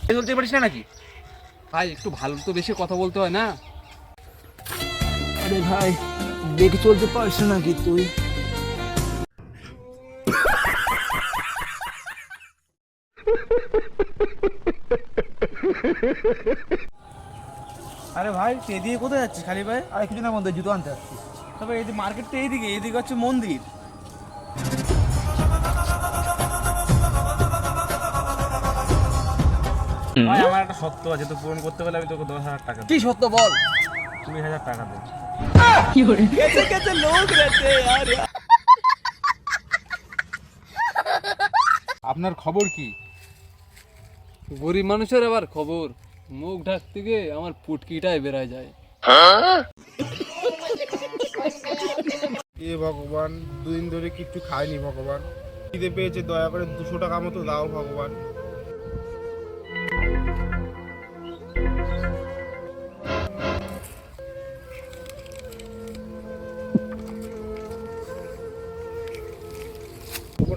চলতে পারিস না নাকি? ভাই একটু ভালো তো বেশি কথা বলতে হয় না? আরে ভাই দেখে চলতে পারিস না নাকি তুই? আরে ভাই তুই এদিকে কোথায় যাচ্ছিস খালি ভাই? আরে কিছু না বন্ধু, জুতো আনতে আসছি। তবে এই মার্কেটটা এইদিকে হচ্ছে মন্দির। ভাই আমার একটা সত্য আছে, তো পূরণ করতে পারলে আমি তোকে 10,000 টাকা দেব। কি সত্য বল? 20,000 টাকা দেব। कैसे कैसे लोग रहते हैं यार। আপনার খবর কি? গরিব মানুষের আবার খবর, মুখ ঢাকতে গিয়ে আমার পুটকিটাই বেরায় যায়। এ ভগবান, দুদিন ধরে কিচ্ছু খাইনি ভগবান, খিদে পেয়েছে, দয়া করে 200 টাকা মতো দাও ভগবান।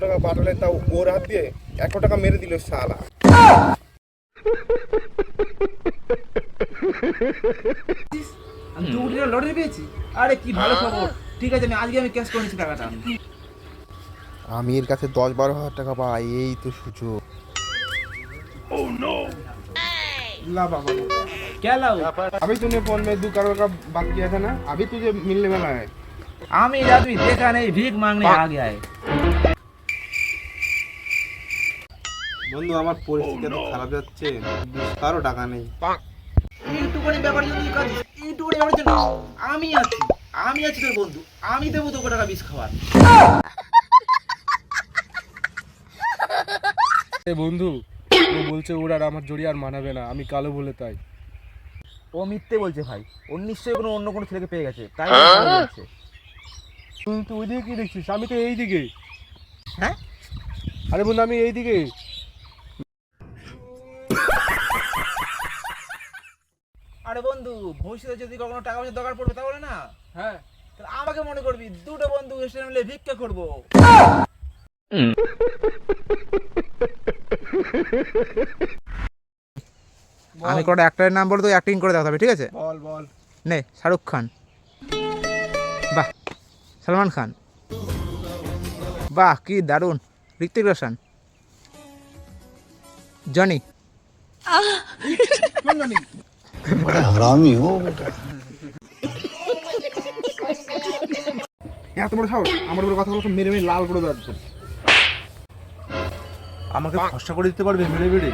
টাকা পাঠালে তাও ওর হাত দিয়ে 100 টাকা মেরে দিল শালা। আমি 2 কোটি টাকা লটারি পেয়েছি। আরে কি ভালো খবর। ঠিক আছে, আমি ক্যাশ করে নিচ্ছি টাকাটা। আমি এর কাছে 10-12 হাজার টাকা পাই, এই তো সুযোগ। ला बाबा, क्या लाऊं? अभी तूने फोन में 2 करोड़ का बात किया था ना, अभी तुझे मिलने वाला है। आमिर आदमी देखा नहीं, भीख मांगने आ गया है। বন্ধু আমার পরিস্থিতি এত খারাপ যাচ্ছে, কারো টাকা নেই। এইটুকুনি ব্যাপার যদি কাজ, এইটুকুনি ব্যাপার জন্য আমি আছি তোর বন্ধু, আমি দেবো তোকে টাকা বিষ খাওয়ার। বন্ধু ও বলছে ওর আর আমার জড়ি আর মানাবে না, আমি কালো বলে তাই। ও মিথ্যে বলছে ভাই, ওর নিশ্চয়ই অন্য কোনো ছেলেকে পেয়ে গেছে, তাই বলছে। তুই ওইদিকে কি দেখছিস? আমি তো এই দিকে। হ্যাঁ আরে বন্ধু আমি এই দিকে। আরে বন্ধু, ভবিষ্যতে যদি কখনো টাকা পয়সা দরকার পড়বে তাহলে না, হ্যাঁ, তাহলে আমাকে মনে করবি, দুটো বন্ধু এসে মিলে ভিক্ষা করবো। আমি কোনো অ্যাক্টরের নাম বলে তো অ্যাক্টিং করে দেখাতে হবে, ঠিক আছে? বল বল। নে, শাহরুখ খান, বাহ। সলমান খান, বাহ কি দারুণ। ঋত্বিক রোশন, জনি। बड़ा हरामी हो बेटा। এত বড় সাহস, আমার উপরে কথা বলছো, মেরে মেরে লাল করে দেওয়ার। আমাকে ফসা করে দিতে পারবে মেরে মেরে?